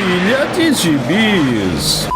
Pilha de Gibis.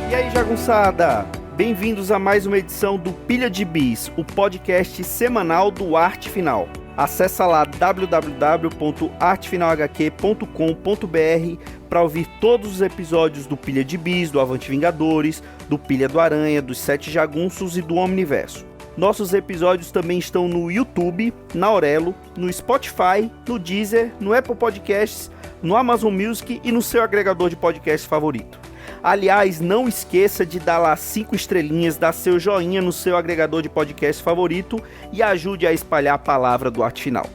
E aí, jagunçada! Bem-vindos a mais uma edição do Pilha de Bis, o podcast semanal do Arte Final. Acesse lá www.artefinalhq.com.br para ouvir todos os episódios do Pilha de Bis, do Avante Vingadores, do Pilha do Aranha, dos Sete Jagunços e do Omniverso. Nossos episódios também estão no YouTube, na Aurelo, no Spotify, no Deezer, no Apple Podcasts, no Amazon Music e no seu agregador de podcast favorito. Aliás, não esqueça de dar lá 5 estrelinhas, dar seu joinha no seu agregador de podcast favorito e ajude a espalhar a palavra do Arte Final.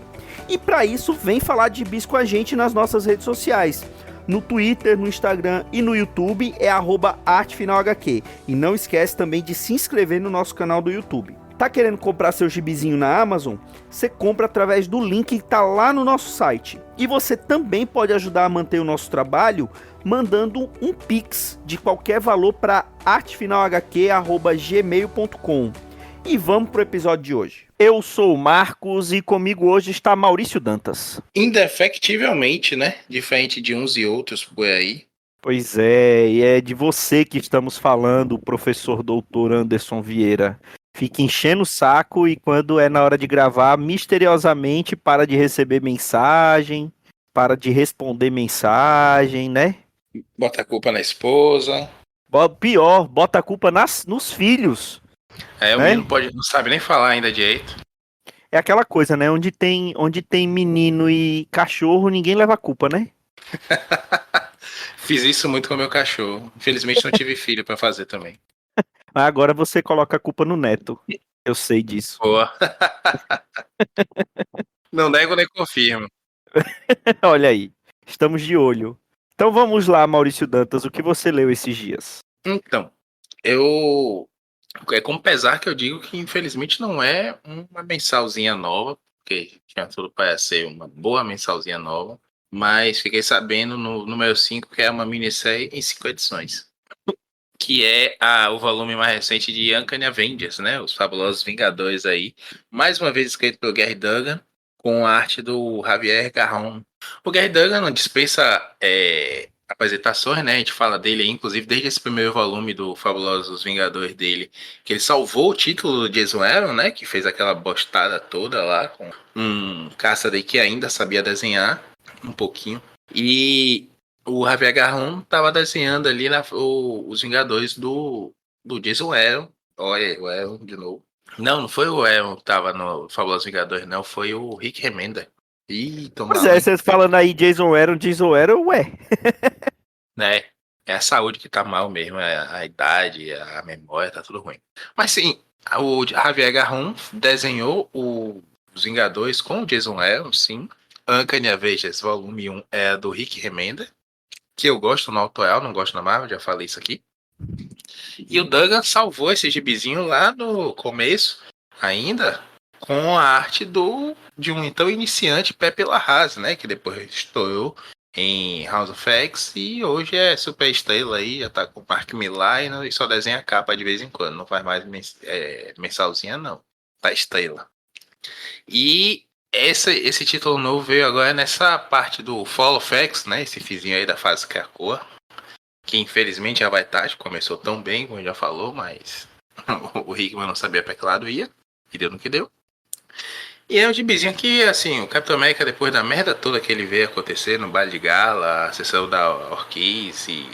E para isso, vem falar de bis com a gente nas nossas redes sociais. No Twitter, no Instagram e no YouTube é @artefinalhq. E não esquece também de se inscrever no nosso canal do YouTube. Tá querendo comprar seu gibizinho na Amazon? Você compra através do link que tá lá no nosso site. E você também pode ajudar a manter o nosso trabalho mandando um Pix de qualquer valor para artefinalhq@gmail.com. E vamos pro episódio de hoje. Eu sou o Marcos e comigo hoje está Maurício Dantas. Indefectivelmente, né? Diferente de uns e outros por aí. Pois é, e é de você que estamos falando, o professor doutor Anderson Vieira. Fica enchendo o saco e quando é na hora de gravar, misteriosamente para de receber mensagem, para de responder mensagem, né? Bota a culpa na esposa. Pior, bota a culpa nos filhos. O né? menino não sabe nem falar ainda direito. É aquela coisa, né? Onde tem menino e cachorro, ninguém leva a culpa, né? Fiz isso muito com meu cachorro. Infelizmente não tive filho pra fazer também. Mas agora você coloca a culpa no neto. Eu sei disso. Boa. Não nego nem confirmo. Olha aí, estamos de olho. Então vamos lá, Maurício Dantas, o que você leu esses dias? Então, é com pesar que eu digo que infelizmente não é uma mensalzinha nova, porque tinha tudo para ser uma boa mensalzinha nova, mas fiquei sabendo no número 5 que é uma minissérie em 5 edições, que é o volume mais recente de Uncanny Avengers, né? Os Fabulosos Vingadores aí, mais uma vez escrito pelo Gary Duggan, com a arte do Javier Garrón. O Gary Duggan não dispensa apresentações, né? A gente fala dele aí, inclusive desde esse primeiro volume do Fabulosos Vingadores dele, que ele salvou o título do Jason Aaron, né? Que fez aquela bostada toda lá com um caça daí que ainda sabia desenhar um pouquinho. E o Javier Garrón estava desenhando ali os Vingadores do Jason Aaron. Olha, o Aaron de novo. Não foi o Aaron que estava no Fabulosos Vingadores, não. Foi o Rick Remender. Ih, toma Pois é, vocês falando aí Jason Aaron, ué. né? É a saúde que tá mal mesmo, é a idade, a memória, tá tudo ruim. Mas sim, o Javier Garrón desenhou os Vingadores com o Jason Aaron, sim. Uncanny Avengers volume 1 é do Rick Remender, que eu gosto no autoral, não gosto na Marvel, já falei isso aqui. E o Duggan salvou esse gibizinho lá no começo, ainda, com a arte de um então iniciante Pepe Larraz, né? Que depois estourou em House of X e hoje é super estrela aí, já tá com o Mark Millar e só desenha capa de vez em quando, não faz mais mensalzinha não, tá estrela. E esse título novo veio agora nessa parte do Fall of X, né, esse fizinho aí da fase Krakoa, que infelizmente já vai tarde, começou tão bem, como já falou, mas o Hickman não sabia pra que lado ia, e deu no que deu. E é um gibizinho que, assim, o Capitão América, depois da merda toda que ele vê acontecer no baile de gala, a sessão da Orquice,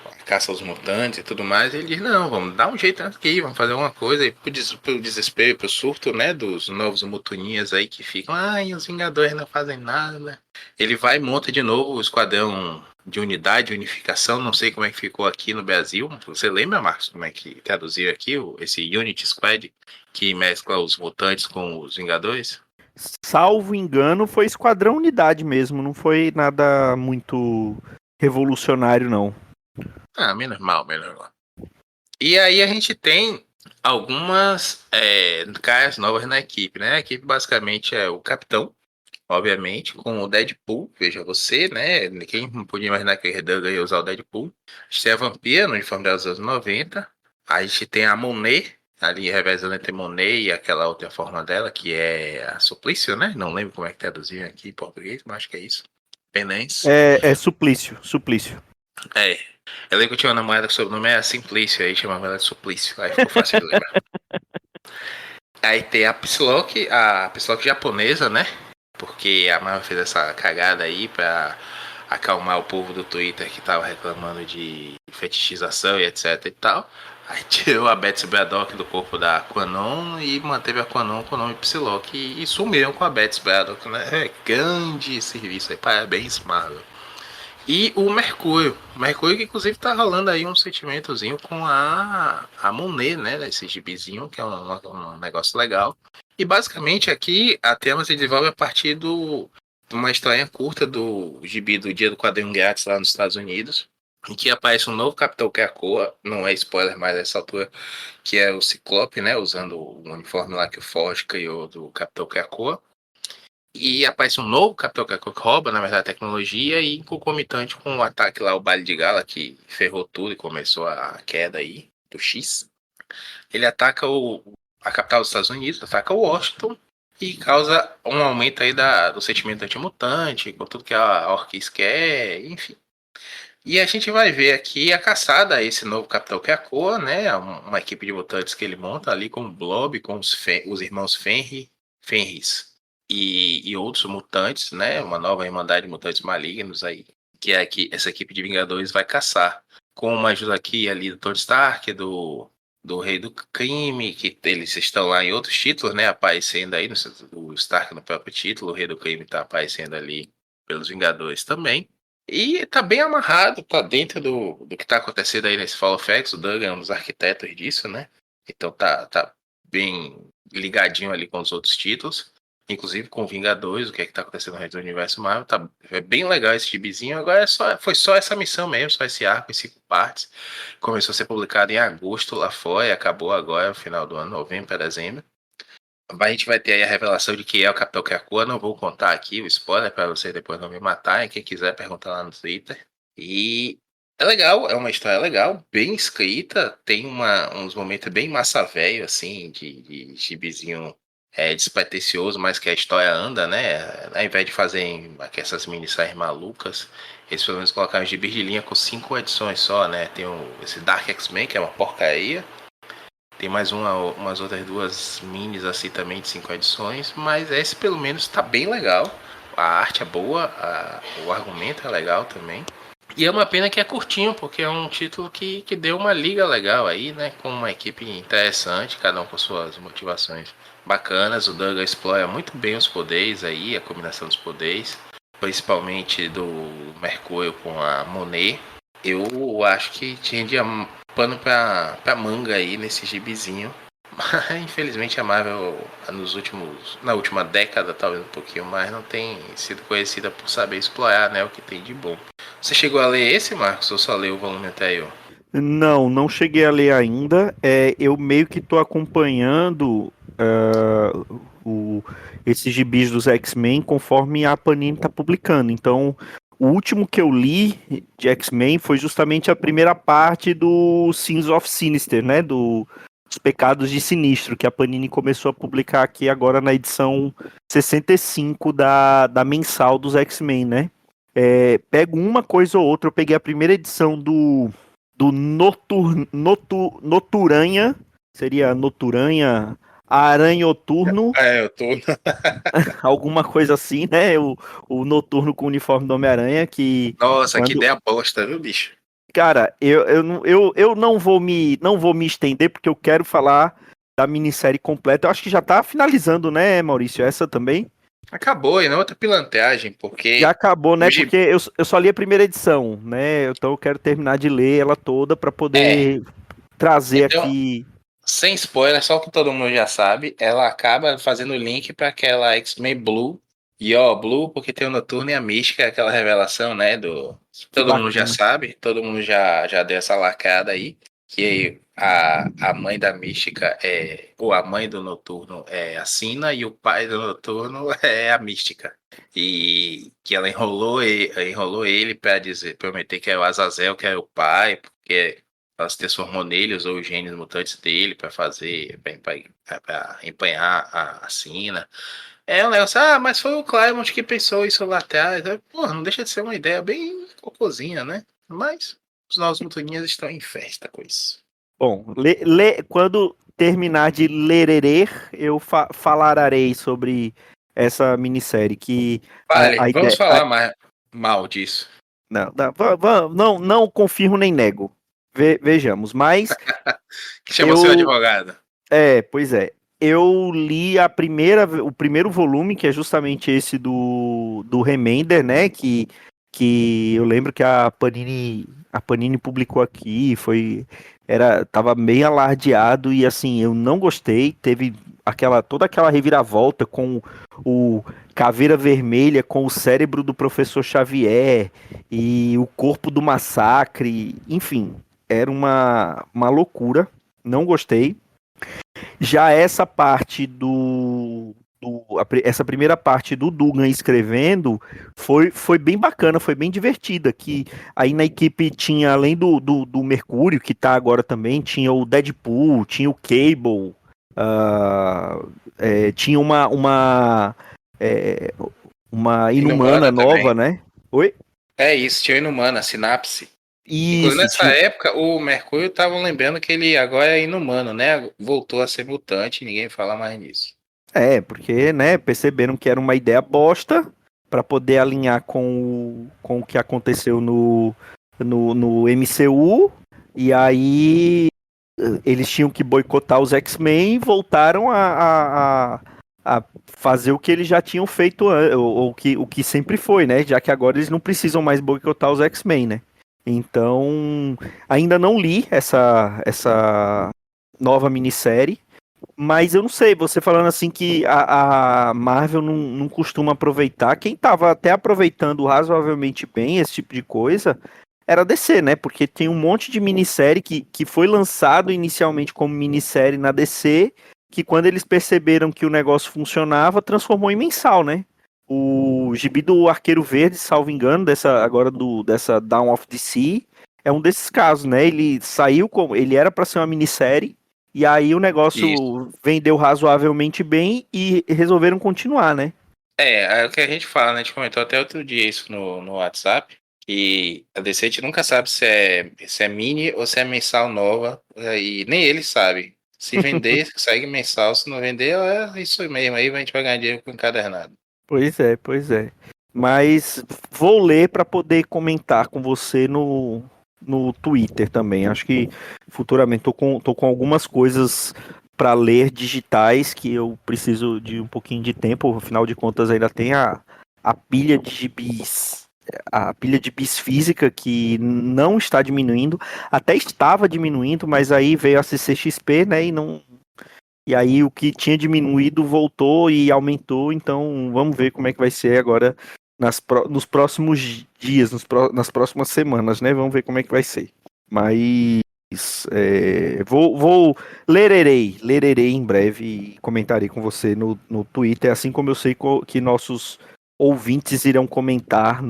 a caça aos mutantes e tudo mais, ele diz, não, vamos dar um jeito aqui, vamos fazer uma coisa, e pro desespero, pro surto, né, dos novos mutuninhas aí que ficam, e os Vingadores não fazem nada, né? Ele vai e monta de novo o esquadrão de unidade, unificação, não sei como é que ficou aqui no Brasil, você lembra, Marcos, como é que traduziu aqui esse Unity Squad, que mescla os mutantes com os Vingadores? Salvo engano, foi Esquadrão Unidade mesmo, não foi nada muito revolucionário, não. Menos mal, menos mal. E aí a gente tem algumas caras novas na equipe, né? A equipe basicamente é o Capitão, obviamente, com o Deadpool, veja você, né? Quem não podia imaginar que a Duggan ia usar o Deadpool. A gente tem a Vampira no uniforme dos anos 90. A gente tem a Monet, ali revezando entre Monet e aquela outra forma dela, que é a Suplício, né? Não lembro como é que traduziram aqui em português, mas acho que é isso. Penance. É Suplício, Suplício. É. Eu lembro que eu tinha uma namorada que o sobrenome era Simplício, aí chamava ela de Suplício. Aí ficou fácil de lembrar. Aí tem a Psylocke japonesa, né? Porque a Marvel fez essa cagada aí pra acalmar o povo do Twitter que tava reclamando de fetichização e etc e tal. Aí tirou a Betsy Braddock do corpo da Quanon e manteve a Quanon com o nome Psylocke e sumiram com a Betsy Braddock, né? É, grande serviço aí, parabéns, Marvel. E o Mercúrio. O Mercúrio que inclusive tá rolando aí um sentimentozinho com a Monet, né? Esse gibizinho, que é um negócio legal. E basicamente aqui a trama se desenvolve a partir de uma história curta do gibi do Dia do Quadrinho Grátis lá nos Estados Unidos. Em que aparece um novo Capitão Krakoa, não é spoiler mais nessa altura, que é o Ciclope, né? Usando o uniforme lá que o Forge criou do Capitão Krakoa. E aparece um novo Capitão Krakoa que rouba, na verdade, a tecnologia e concomitante com o ataque lá, o baile de gala, que ferrou tudo e começou a queda aí do X. Ele ataca a capital dos Estados Unidos, ataca Washington e causa um aumento aí do sentimento antimutante, com tudo que a Orquis quer, enfim. E a gente vai ver aqui a caçada a esse novo Capitão Krakoa, né? Uma equipe de mutantes que ele monta ali com o Blob, com os irmãos Fenris e outros mutantes, né? Uma nova irmandade de mutantes malignos aí, que é que essa equipe de Vingadores vai caçar. Com uma ajuda aqui ali do Tony Stark, do Rei do Crime, que eles estão lá em outros títulos, né? Aparecendo aí, o Stark no próprio título, o Rei do Crime está aparecendo ali pelos Vingadores também. E tá bem amarrado, tá dentro do que tá acontecendo aí nesse Fall of X. O Doug é um dos arquitetos disso, né? Então tá bem ligadinho ali com os outros títulos. Inclusive com Vingadores, o que é que tá acontecendo no resto do universo Marvel. É bem legal esse gibizinho. Agora foi só essa missão mesmo, só esse arco em 5 partes. Começou a ser publicado em agosto lá fora e acabou agora, no final do ano, novembro para dezembro. A gente vai ter aí a revelação de que é o Capitão Krakoa. Não vou contar aqui o spoiler para vocês depois não me matarem. Quem quiser perguntar lá no Twitter. E é legal, é uma história legal, bem escrita. Tem uns momentos bem massa velho, assim, de gibizinho despretensioso, mas que a história anda, né? Ao invés de fazer essas minisséries malucas, eles pelo menos colocaram gibis de linha com 5 edições só, né? Tem esse Dark X-Men, que é uma porcaria. Tem mais umas outras 2 minis assim também de 5 edições, mas esse pelo menos tá bem legal. A arte é boa, o argumento é legal também. E é uma pena que é curtinho, porque é um título que deu uma liga legal aí, né? Com uma equipe interessante, cada um com suas motivações bacanas. O Doug explora muito bem os poderes aí, a combinação dos poderes, principalmente do Mercúrio com a Monet. Eu acho que tinha de pano pra manga aí nesse gibizinho. Mas infelizmente a Marvel na última década, talvez um pouquinho mais, não tem sido conhecida por saber explorar, né, o que tem de bom. Você chegou a ler esse, Marcos, ou só leu o volume anterior? Não cheguei a ler ainda. Eu meio que tô acompanhando esses gibis dos X-Men conforme a Panini tá publicando. Então, o último que eu li de X-Men foi justamente a primeira parte do Sins of Sinister, né? Dos Pecados de Sinistro, que a Panini começou a publicar aqui agora na edição 65 da mensal dos X-Men, né? Pego uma coisa ou outra. Eu peguei a primeira edição do Noturanha, seria Noturanha, Aranhoturno, Eu tô. alguma coisa assim, né? O Noturno com o uniforme do Homem-Aranha, que Nossa, que quando. ideia bosta, viu, bicho? Cara, eu não vou me estender, porque eu quero falar da minissérie completa. Eu acho que já tá finalizando, né, Maurício? Essa também? Acabou, e não outra pilantragem, Já porque acabou, né? hoje. Porque eu só li a primeira edição, né? Então eu quero terminar de ler ela toda para É, poder trazer então, aqui. sem spoiler, só que todo mundo já sabe, ela acaba fazendo link para aquela X-Men Blue. E ó, Blue, porque tem o Noturno e a Mística, aquela revelação, né? Que Todo mundo já bacana. sabe, todo mundo já deu essa lacrada aí. que a mãe da Mística ou a mãe do Noturno é a Sina e o pai do Noturno é a Mística. E que ela enrolou ele para prometer que é o Azazel, que é o pai, porque ela se transformou nele, usou os genes mutantes dele para para empanhar a Sina. É um negócio, mas foi o Claremont que pensou isso lá atrás. Porra, não deixa de ser uma ideia bem cocôzinha, né? Mas os novos mutuninhas estão em festa com isso. Bom, quando terminar de lererê, eu falarei sobre essa minissérie que a Vale, vamos ideia. falar mais mal disso. Não, não confirmo nem nego. Vejamos, mas Que chamou seu eu. advogado. Pois é. Eu li o primeiro volume, que é justamente esse do Remender, né? Que eu lembro que a Panini publicou aqui, tava meio alardeado e assim, eu não gostei. Teve toda aquela reviravolta com o Caveira Vermelha, com o cérebro do professor Xavier e o corpo do massacre, enfim, era uma loucura. Não gostei. Já essa parte essa primeira parte do Dugan escrevendo foi bem bacana, foi bem divertida. Que aí na equipe tinha, além do Mercúrio, que tá agora também, tinha o Deadpool, tinha o Cable, tinha uma Inumana Inumana nova, também. né? Oi? É isso, tinha Inumana, Sinapse. Inclusive Isso, nessa tinha. época, o Mercúrio estavam lembrando que ele agora é inumano, né? Voltou a ser mutante, ninguém fala mais nisso. Porque, né, perceberam que era uma ideia bosta para poder alinhar com o que aconteceu no MCU, e aí eles tinham que boicotar os X-Men e voltaram a fazer o que eles já tinham feito, ou o que sempre foi, né? Já que agora eles não precisam mais boicotar os X-Men, né? Então, ainda não li essa nova minissérie. Mas eu não sei, você falando assim que a Marvel não costuma aproveitar. Quem tava até aproveitando razoavelmente bem esse tipo de coisa era a DC, né? Porque tem um monte de minissérie que foi lançado inicialmente como minissérie na DC, que quando eles perceberam que o negócio funcionava, transformou em mensal, né? O gibi do Arqueiro Verde, salvo engano, dessa Dawn of the Sea, é um desses casos, né? Ele saiu como. Ele era para ser uma minissérie. E aí o Isso. negócio vendeu razoavelmente bem e resolveram continuar, né? É o que a gente fala, né? A gente comentou até outro dia isso no WhatsApp. Que a DC a gente nunca sabe se é mini ou se é mensal nova. E nem ele sabe. Se vender, segue mensal. Se não vender, é isso mesmo. Aí a gente vai ganhar dinheiro com encadernado. Pois é, pois é. Mas vou ler para poder comentar com você no Twitter também. Acho que futuramente tô com algumas coisas para ler digitais que eu preciso de um pouquinho de tempo. Afinal de contas, ainda tem a pilha de gibis. A pilha de bis física que não está diminuindo, até estava diminuindo, mas aí veio a CCXP, né? E aí o que tinha diminuído voltou e aumentou, então vamos ver como é que vai ser agora nos próximos dias, nas próximas semanas, né? Vamos ver como é que vai ser. Mas vou lererei em breve e comentarei com você no Twitter, assim como eu sei que nossos ouvintes irão comentar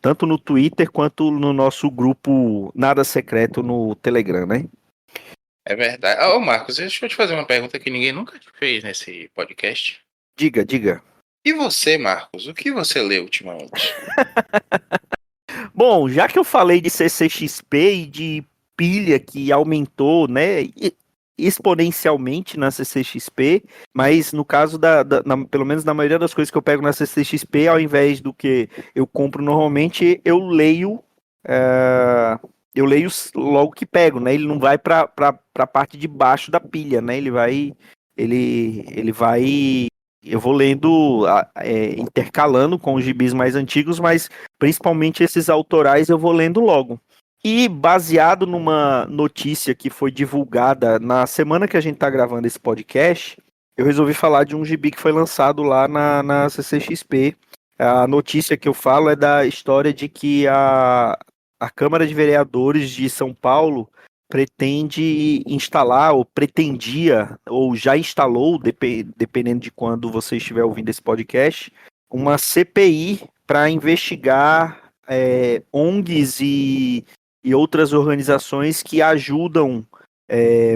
tanto no Twitter quanto no nosso grupo Nada Secreto no Telegram, né? É verdade. Ô, Marcos, deixa eu te fazer uma pergunta que ninguém nunca te fez nesse podcast. Diga, diga. E você, Marcos, o que você leu ultimamente? Bom, já que eu falei de CCXP e de pilha que aumentou, né, exponencialmente na CCXP, mas no caso pelo menos na maioria das coisas que eu pego na CCXP, ao invés do que eu compro normalmente, eu leio logo que pego, né? Ele não vai para a parte de baixo da pilha, né? Ele vai eu vou lendo, intercalando com os gibis mais antigos, mas principalmente esses autorais eu vou lendo logo. E baseado numa notícia que foi divulgada na semana que a gente está gravando esse podcast, eu resolvi falar de um gibi que foi lançado lá na CCXP. A notícia que eu falo é da história de que a Câmara de Vereadores de São Paulo pretende instalar, ou pretendia, ou já instalou, dependendo de quando você estiver ouvindo esse podcast, uma CPI para investigar ONGs e outras organizações que ajudam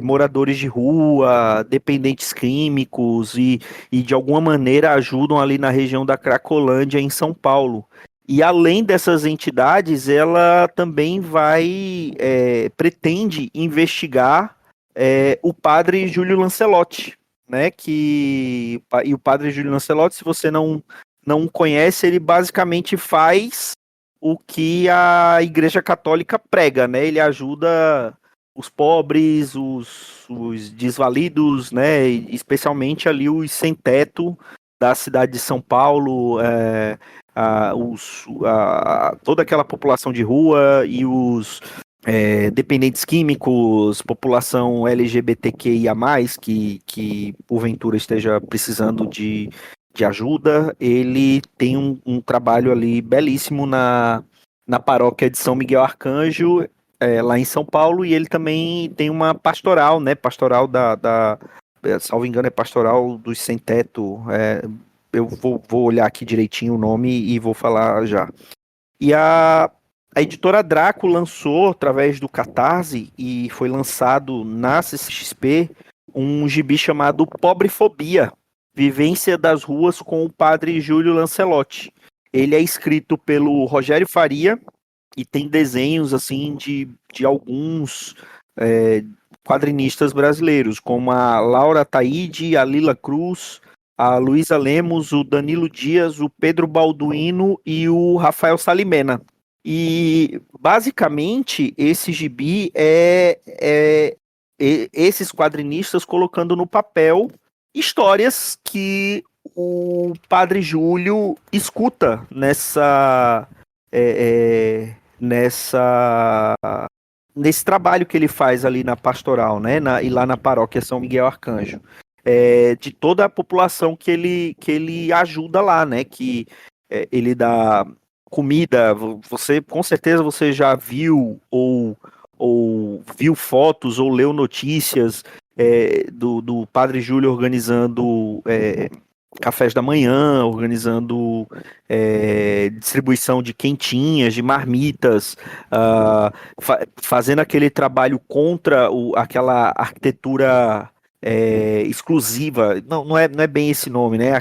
moradores de rua, dependentes químicos e de alguma maneira ajudam ali na região da Cracolândia, em São Paulo. E além dessas entidades, ela também pretende investigar o padre Júlio Lancelotti, né? E o padre Júlio Lancelotti, se você não conhece, ele basicamente faz o que a Igreja Católica prega, né? Ele ajuda os pobres, os desvalidos, né? Especialmente ali os sem teto da cidade de São Paulo, toda aquela população de rua e os dependentes químicos, população LGBTQIA+, que porventura esteja precisando de ajuda. Ele tem um trabalho ali belíssimo na paróquia de São Miguel Arcanjo, lá em São Paulo, e ele também tem uma pastoral, né? Pastoral salvo engano, é pastoral dos sem teto. Eu vou olhar aqui direitinho o nome e vou falar já. E a editora Draco lançou, através do Catarse, e foi lançado na CCXP, um gibi chamado Pobrefobia, Vivência das Ruas com o Padre Júlio Lancelotti. Ele é escrito pelo Rogério Faria e tem desenhos assim de alguns quadrinistas brasileiros, como a Laura Taide, a Lila Cruz, a Luísa Lemos, o Danilo Dias, o Pedro Balduino e o Rafael Salimena. E basicamente esse gibi é esses quadrinistas colocando no papel histórias que o Padre Júlio escuta nesse trabalho que ele faz ali na pastoral, né? E lá na paróquia São Miguel Arcanjo. De toda a população que ele ajuda lá, né? Que ele dá comida. Com certeza você já viu ou viu fotos ou leu notícias do Padre Júlio organizando cafés da manhã, organizando distribuição de quentinhas, de marmitas, fazendo aquele trabalho contra aquela arquitetura exclusiva. Não é bem esse nome, né?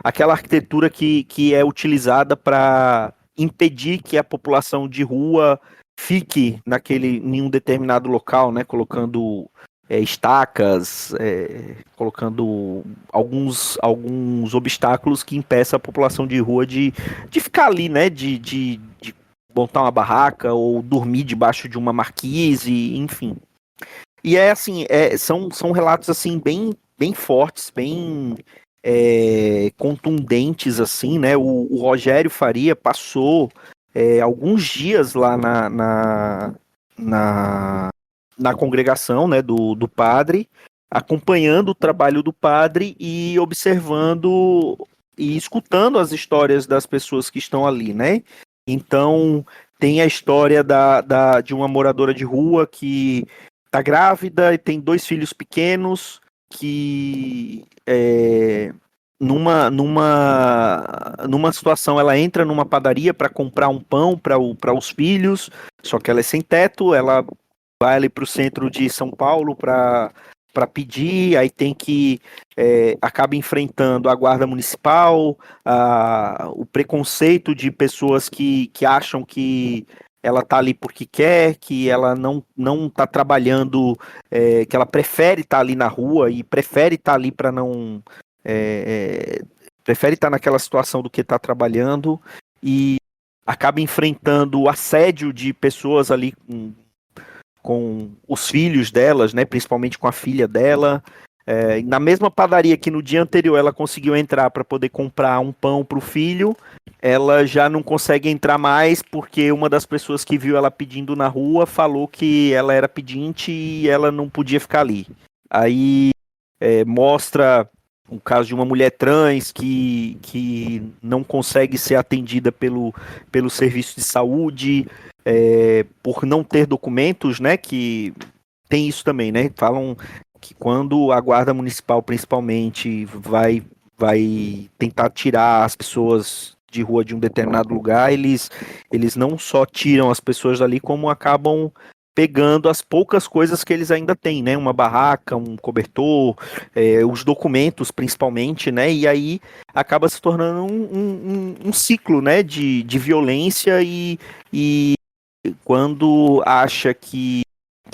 Aquela arquitetura que é utilizada para impedir que a população de rua fique em um determinado local, né? Colocando estacas, colocando alguns obstáculos que impeçam a população de rua de ficar ali, né? De montar uma barraca ou dormir debaixo de uma marquise, enfim. E assim, são relatos assim bem fortes, bem contundentes, assim, né? O Rogério Faria passou alguns dias lá na congregação, né, do padre, acompanhando o trabalho do padre e observando e escutando as histórias das pessoas que estão ali, né? Então, tem a história de uma moradora de rua que tá grávida e tem 2 filhos pequenos que numa situação ela entra numa padaria para comprar um pão para os filhos, só que ela é sem teto, ela vai ali para o centro de São Paulo para pedir, aí tem que acaba enfrentando a guarda municipal, o preconceito de pessoas que acham que ela tá ali porque quer, que ela não tá trabalhando, que ela prefere estar ali na rua e prefere estar ali para não prefere estar naquela situação do que estar trabalhando, e acaba enfrentando o assédio de pessoas ali com os filhos delas, né, principalmente com a filha dela. Na mesma padaria que no dia anterior ela conseguiu entrar para poder comprar um pão para o filho, ela já não consegue entrar mais porque uma das pessoas que viu ela pedindo na rua falou que ela era pedinte e ela não podia ficar ali. Aí mostra o caso de uma mulher trans que não consegue ser atendida pelo serviço de saúde, por não ter documentos, né? Que tem isso também, né? Falam que quando a guarda municipal, principalmente, vai tentar tirar as pessoas de rua de um determinado lugar, eles não só tiram as pessoas dali, como acabam pegando as poucas coisas que eles ainda têm, né? Uma barraca, um cobertor, os documentos principalmente, né? E aí acaba se tornando um ciclo, né? De violência e quando acha que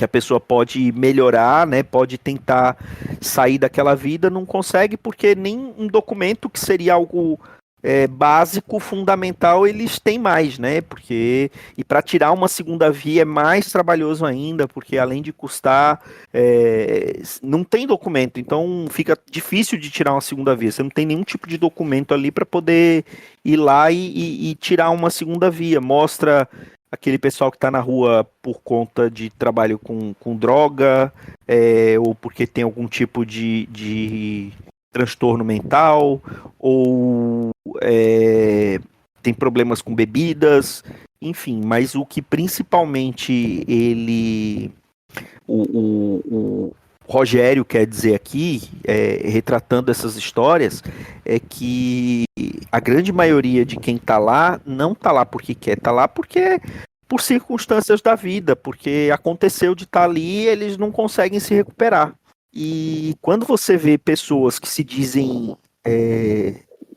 a pessoa pode melhorar, né? Pode tentar sair daquela vida, não consegue porque nem um documento que seria algo básico, fundamental, eles têm mais, né? Porque e para tirar uma segunda via é mais trabalhoso ainda, porque além de custar, não tem documento, então fica difícil de tirar uma segunda via. Você não tem nenhum tipo de documento ali para poder ir lá e tirar uma segunda via. Mostra aquele pessoal que está na rua por conta de trabalho com droga, ou porque tem algum tipo de transtorno mental, ou tem problemas com bebidas, enfim, mas o que principalmente o Rogério quer dizer aqui, retratando essas histórias, é que a grande maioria de quem está lá não está lá porque quer, está lá porque por circunstâncias da vida, porque aconteceu de estar ali e eles não conseguem se recuperar. E quando você vê pessoas que se dizem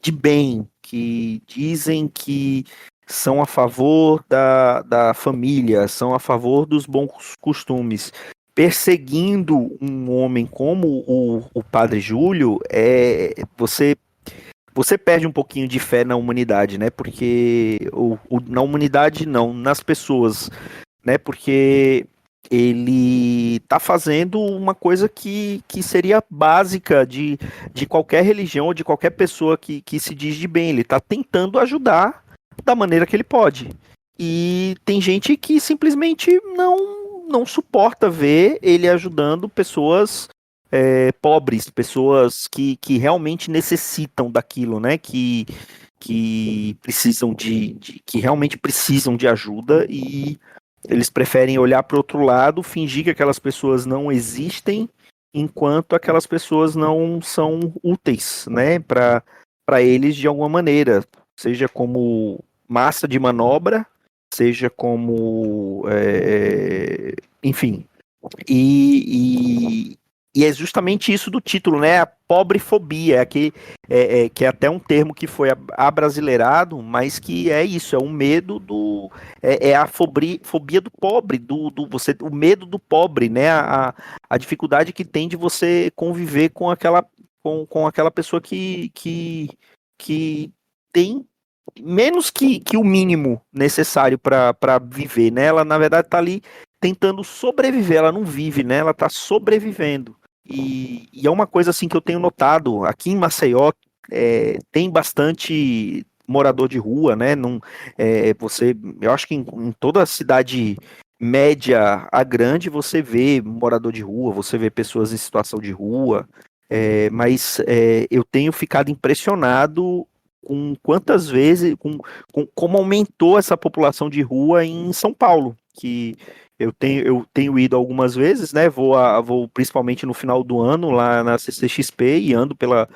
de bem, que dizem que são a favor da família, são a favor dos bons costumes, perseguindo um homem como o Padre Júlio, você perde um pouquinho de fé na humanidade, né? Porque na humanidade não, nas pessoas, né? Porque ele está fazendo uma coisa que seria básica de qualquer religião ou de qualquer pessoa que se diz de bem. Ele está tentando ajudar da maneira que ele pode. E tem gente que simplesmente não suporta ver ele ajudando pessoas pobres, pessoas que realmente necessitam daquilo, né? Que precisam que realmente precisam de ajuda e eles preferem olhar para o outro lado, fingir que aquelas pessoas não existem, enquanto aquelas pessoas não são úteis, né, para eles de alguma maneira, seja como massa de manobra, seja como, enfim, e, e é justamente isso do título, né? A pobrefobia, que é até um termo que foi abrasileirado, mas que é isso, é um medo do. É a fobia do pobre, o medo do pobre, né? A dificuldade que tem de você conviver com aquela pessoa que tem menos que o mínimo necessário para viver, né? Ela, na verdade, está ali tentando sobreviver, ela não vive, né? Ela está sobrevivendo. E é uma coisa assim que eu tenho notado, aqui em Maceió tem bastante morador de rua, né? Não, eu acho que em toda a cidade média a grande você vê morador de rua, você vê pessoas em situação de rua, mas eu tenho ficado impressionado com quantas vezes, com como aumentou essa população de rua em São Paulo, que eu tenho ido algumas vezes, né? Vou principalmente no final do ano lá na CCXP e ando pela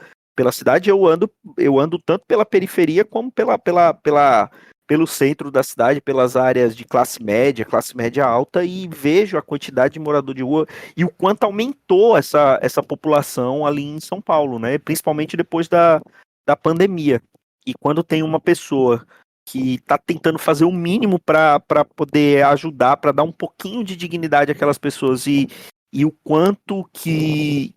cidade. Eu ando tanto pela periferia como pelo centro da cidade, pelas áreas de classe média alta, e vejo a quantidade de morador de rua e o quanto aumentou essa população ali em São Paulo, né? Principalmente depois da pandemia. E quando tem uma pessoa que está tentando fazer o mínimo para poder ajudar, para dar um pouquinho de dignidade àquelas pessoas e o quanto que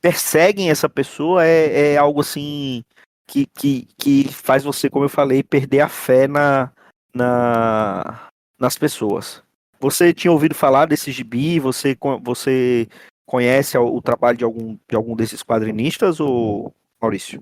perseguem essa pessoa é algo assim que faz você, como eu falei, perder a fé nas pessoas. Você tinha ouvido falar desse gibi? Você conhece o trabalho de algum desses quadrinistas, ou Maurício?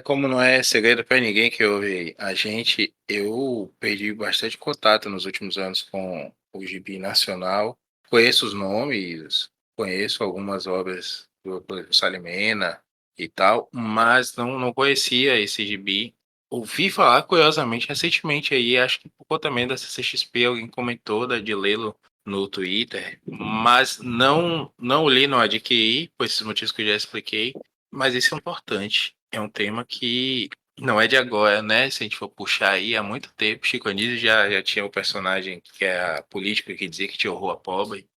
Como não é segredo para ninguém que ouve a gente, eu perdi bastante contato nos últimos anos com o gibi nacional. Conheço os nomes, conheço algumas obras do Salimena e tal, mas não conhecia esse gibi. Ouvi falar curiosamente recentemente aí, acho que por conta também da CCXP, alguém comentou de lê-lo no Twitter, mas não li, não adquiri, por esses motivos que eu já expliquei, mas isso é importante. É um tema que não é de agora, né? Se a gente for puxar aí, há muito tempo, Chico Anísio já tinha o personagem que é a política que dizia que tinha horror a pobre.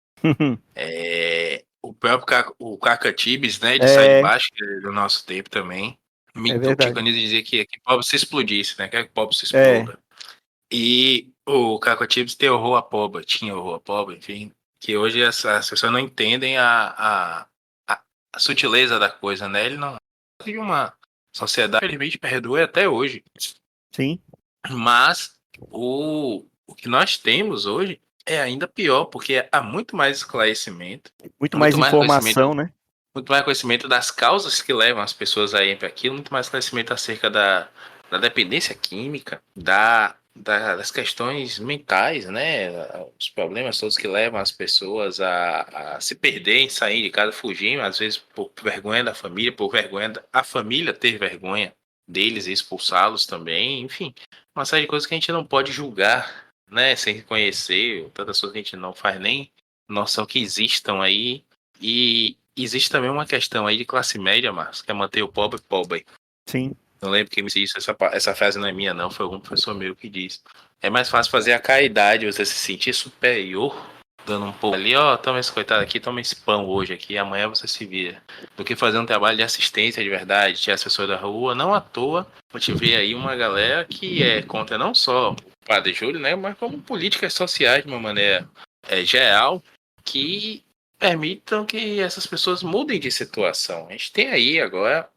O próprio o Cacatibes, né, de Sai de É, Baixo, que é do nosso tempo também. é O Chico verdade. Anísio dizia que pobre se explodisse, né? Quer que pobre se É, exploda. E o Cacatibes tem horror a pobre, tinha horror a pobre, enfim. Que hoje as pessoas não entendem a, a sutileza da coisa, né? Ele não de uma sociedade, infelizmente, perdoa até hoje. sim. Mas o que nós temos hoje é ainda pior, porque há muito mais esclarecimento, Muito mais muito mais conhecimento, informação, né? muito mais conhecimento das causas que levam as pessoas a ir para aquilo, muito mais conhecimento acerca da dependência química, das questões mentais, né? Os problemas todos que levam as pessoas a se perderem, sair de casa, fugir, às vezes por vergonha da família, por vergonha da família ter vergonha deles e expulsá-los também, enfim, uma série de coisas que a gente não pode julgar, né? Sem conhecer, tantas coisas que a gente não faz nem noção que existam aí. E existe também uma questão aí de classe média, Marcos, que é manter o pobre pobre. Sim. Não lembro quem me disse isso, essa frase não é minha, não, foi algum professor meu que disse. É mais fácil fazer a caridade, você se sentir superior, dando um pouco ali, ó, toma esse coitado aqui, toma esse pão hoje aqui, amanhã você se vira. Do que fazer um trabalho de assistência de verdade, tirar as pessoas da rua, não à toa, a gente vê aí uma galera que é contra não só o Padre Júlio, né, mas como políticas sociais de uma maneira geral, que permitam que essas pessoas mudem de situação. A gente tem aí agora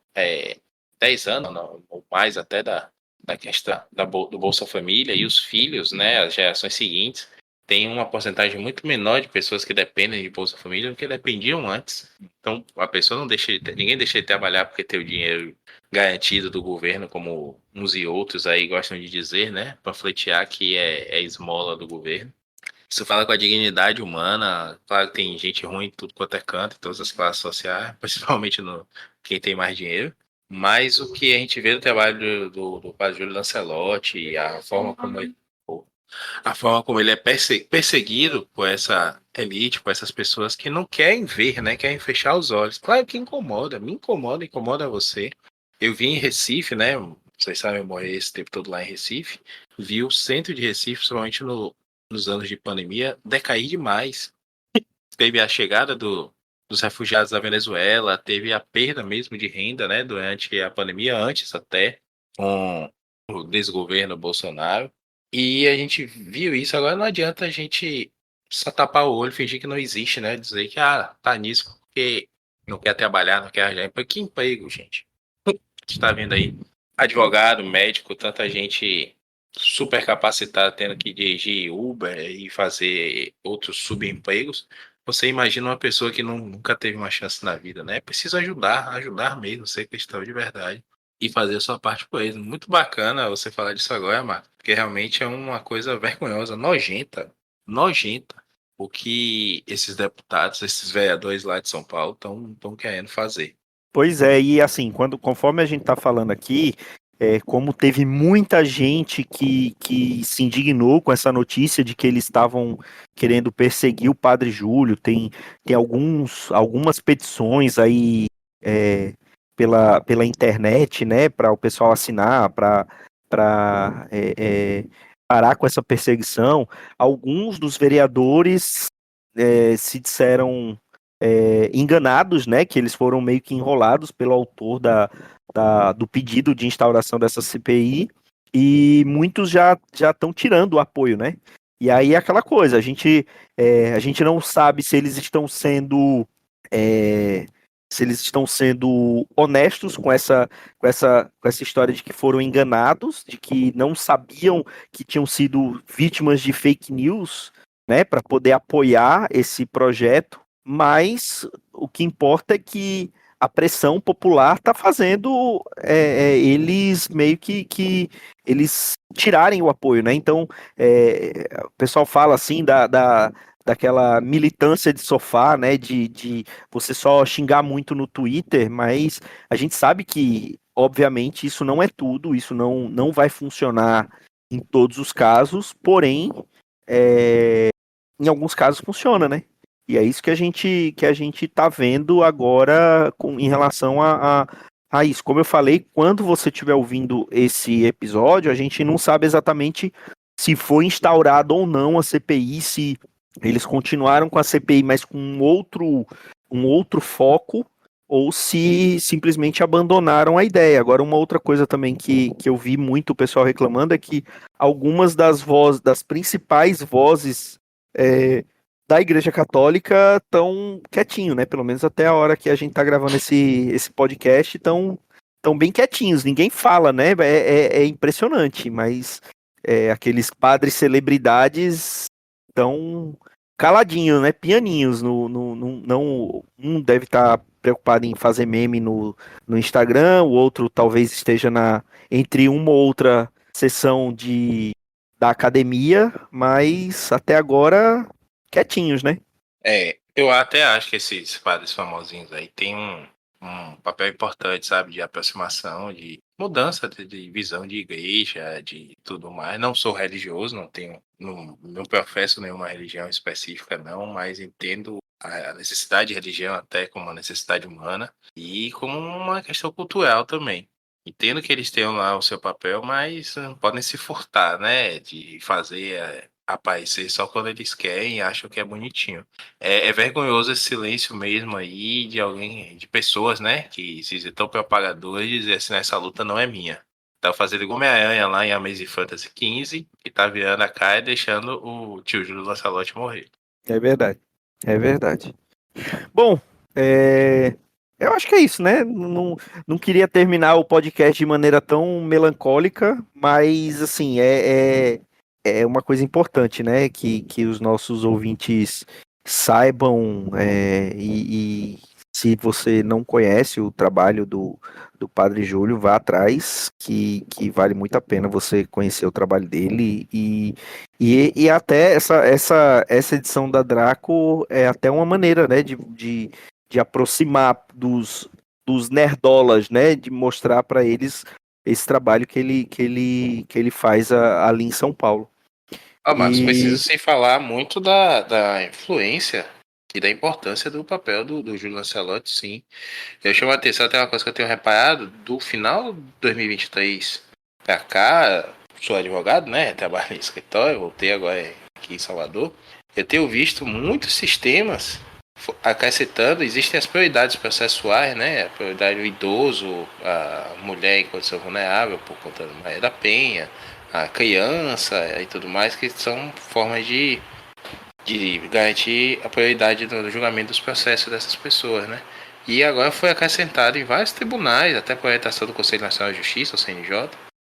10 anos, não, ou mais até da questão do Bolsa Família e os filhos, né, as gerações seguintes, tem uma porcentagem muito menor de pessoas que dependem de Bolsa Família do que dependiam antes. Então, a pessoa não deixa ninguém deixa de trabalhar porque tem o dinheiro garantido do governo, como uns e outros aí gostam de dizer, né, panfletear que é esmola do governo. Isso fala com a dignidade humana. Claro que tem gente ruim em tudo quanto é canto, em todas as classes sociais, principalmente no quem tem mais dinheiro. Mas o que a gente vê do trabalho do Padre Júlio Lancelotti, e a forma como ele é perseguido por essa elite, por essas pessoas que não querem ver, né? Querem fechar os olhos. Claro que incomoda, me incomoda, incomoda você. Eu vim em Recife, né? Vocês sabem, eu morei esse tempo todo lá em Recife. Vi o centro de Recife, principalmente nos anos de pandemia, decair demais. Teve a chegada dos refugiados da Venezuela, teve a perda mesmo de renda, né? Durante a pandemia, antes até, com o desgoverno Bolsonaro. E a gente viu isso, agora não adianta a gente só tapar o olho, fingir que não existe, né? Dizer que, tá nisso porque não quer trabalhar, não quer arranjar emprego. Que emprego, gente? A gente tá vendo aí advogado, médico, tanta gente super capacitada tendo que dirigir Uber e fazer outros subempregos. Você imagina uma pessoa que nunca teve uma chance na vida, né? Precisa ajudar mesmo, ser cristão de verdade e fazer a sua parte por eles. Muito bacana você falar disso agora, Marco, porque realmente é uma coisa vergonhosa, nojenta, o que esses deputados, esses vereadores lá de São Paulo estão querendo fazer. Pois é, e assim, conforme a gente está falando aqui, como teve muita gente que se indignou com essa notícia de que eles estavam querendo perseguir o Padre Júlio, tem algumas petições aí pela internet, né, para o pessoal assinar, para parar com essa perseguição. Alguns dos vereadores se disseram enganados, né, que eles foram meio que enrolados pelo autor do pedido de instauração dessa CPI, e muitos já estão tirando o apoio, né? E aí é aquela coisa, a gente não sabe se eles estão sendo honestos com essa história de que foram enganados, de que não sabiam que tinham sido vítimas de fake news, né, para poder apoiar esse projeto, mas o que importa é que a pressão popular está fazendo eles meio que eles tirarem o apoio, né? Então, o pessoal fala assim daquela militância de sofá, né? De você só xingar muito no Twitter, mas a gente sabe que, obviamente, isso não é tudo, isso não vai funcionar em todos os casos, porém, em alguns casos funciona, né? E é isso que a gente tá vendo agora em relação a isso. Como eu falei, quando você estiver ouvindo esse episódio, a gente não sabe exatamente se foi instaurado ou não a CPI, se eles continuaram com a CPI, mas com um outro foco, ou se simplesmente abandonaram a ideia. Agora, uma outra coisa também que eu vi muito o pessoal reclamando é que algumas das principais vozes é, da Igreja Católica estão quietinho, né? Pelo menos até a hora que a gente tá gravando esse podcast, estão bem quietinhos, ninguém fala, né? É impressionante, mas aqueles padres celebridades estão caladinhos, né? Pianinhos. Não, um deve estar preocupado em fazer meme no Instagram, o outro talvez esteja entre uma ou outra sessão da academia, mas até agora quietinhos, né? Eu até acho que esses padres famosinhos aí têm um papel importante, sabe, de aproximação, de mudança de visão de igreja, de tudo mais. Não sou religioso, não professo nenhuma religião específica, não, mas entendo a necessidade de religião até como uma necessidade humana e como uma questão cultural também. Entendo que eles tenham lá o seu papel, mas não podem se furtar, né, de fazer aparecer só quando eles querem e acham que é bonitinho. É vergonhoso esse silêncio mesmo aí de alguém, de pessoas, né, que se dizem tão propagadores e dizer assim, essa luta não é minha. Tá fazendo igual Homem-Aranha lá em Amazing Fantasy XV, que tá virando a cara e deixando o tio Júlio Lancelotti morrer. É verdade. É verdade. Bom, eu acho que é isso, né? Não queria terminar o podcast de maneira tão melancólica, mas assim, é uma coisa importante, né? Que os nossos ouvintes saibam, e se você não conhece o trabalho do Padre Júlio, vá atrás, que vale muito a pena você conhecer o trabalho dele e até essa edição da Draco é até uma maneira, né, de aproximar dos nerdolas, né, de mostrar para eles esse trabalho que ele faz ali em São Paulo. Ah, Marcos, precisa E se falar muito da influência e da importância do papel do Júlio Lancelotti, sim. Eu chamo a atenção até uma coisa que eu tenho reparado, do final de 2023 pra cá, sou advogado, né? Trabalho em escritório, voltei agora aqui em Salvador. Eu tenho visto muitos sistemas acrescentando, existem as prioridades processuais, né? A prioridade do idoso, a mulher em condição vulnerável por conta do Maria da Penha, a criança e tudo mais, que são formas de garantir a prioridade do julgamento dos processos dessas pessoas, né? E agora foi acrescentado em vários tribunais, até por orientação do Conselho Nacional de Justiça, o CNJ,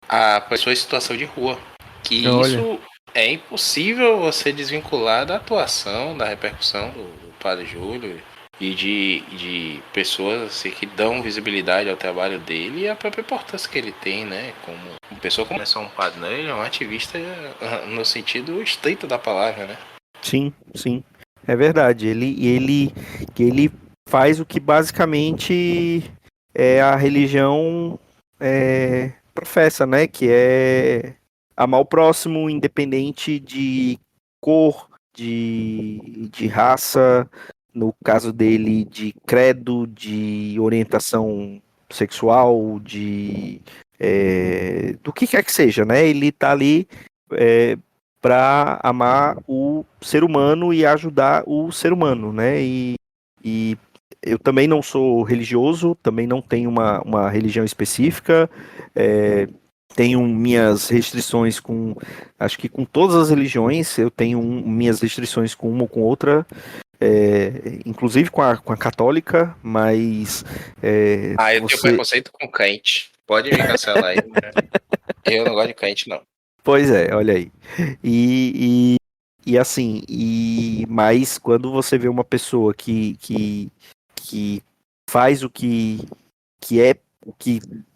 a pessoas em situação de rua. Que olha, isso é impossível você desvincular da atuação, da repercussão do Padre Júlio e de pessoas assim, que dão visibilidade ao trabalho dele e a própria importância que ele tem, né? Como uma pessoa como é só um padre, né? Ele é um ativista no sentido estrito da palavra, né? sim, sim, é verdade. Ele faz o que basicamente a religião professa, né? Que é amar o próximo, independente de cor, de raça, no caso dele, de credo, de orientação sexual, do que quer que seja, né? Ele tá ali para amar o ser humano e ajudar o ser humano, né? E eu também não sou religioso, também não tenho uma religião específica, tenho minhas restrições acho que com todas as religiões, eu tenho minhas restrições com uma ou com outra, inclusive com a católica, mas Eu tenho você... preconceito com crente. Pode me cancelar aí. Eu não gosto de crente, não. Pois é, olha aí. E, e assim, mas quando você vê uma pessoa que faz o que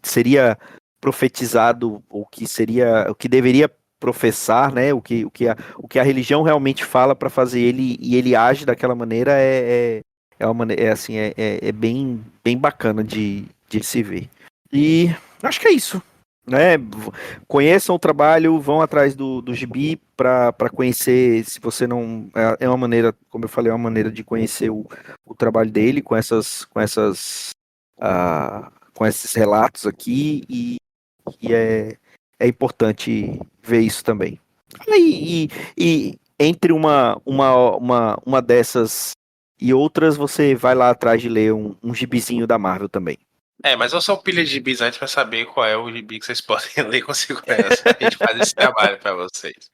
seria profetizado, ou o que deveria professar, né? O que a religião realmente fala para fazer ele e ele age daquela maneira uma maneira, assim, bem, bem bacana de se ver. E acho que é isso, né? Conheçam o trabalho, vão atrás do gibi para conhecer, se você não... É uma maneira, como eu falei, é uma maneira de conhecer o trabalho dele com esses relatos aqui e é importante ver isso também. E entre uma dessas e outras, você vai lá atrás de ler um gibizinho da Marvel também. Mas eu sou pilha de gibis antes pra saber qual é o gibi que vocês podem ler com segurança. A gente faz esse trabalho pra vocês.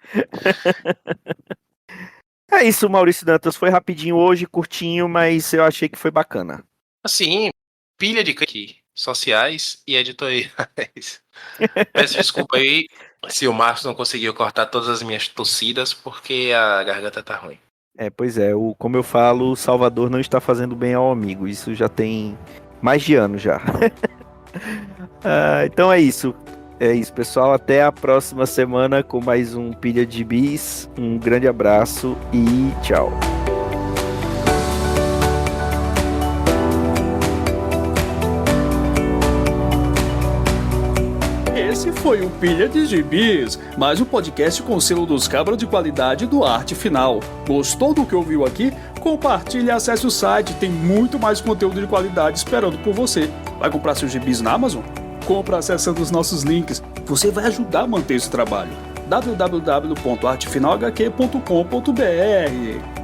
É isso, Maurício Dantas. Foi rapidinho hoje, curtinho, mas eu achei que foi bacana. Assim, pilha de aqui, sociais e editoriais. Peço desculpa aí se o Marcos não conseguiu cortar todas as minhas tossidas, porque a garganta tá ruim. Pois é, como eu falo, o Salvador não está fazendo bem ao amigo. Isso já tem mais de ano já. Então é isso. É isso, pessoal. Até a próxima semana com mais um Pilha de Bis. Um grande abraço e tchau. Esse foi o Pilha de Gibis, mais um podcast com o selo dos cabras de qualidade do Arte Final. Gostou do que ouviu aqui? Compartilhe e acesse o site, tem muito mais conteúdo de qualidade esperando por você. Vai comprar seus gibis na Amazon? Compra acessando os nossos links. Você vai ajudar a manter esse trabalho. www.artefinalhq.com.br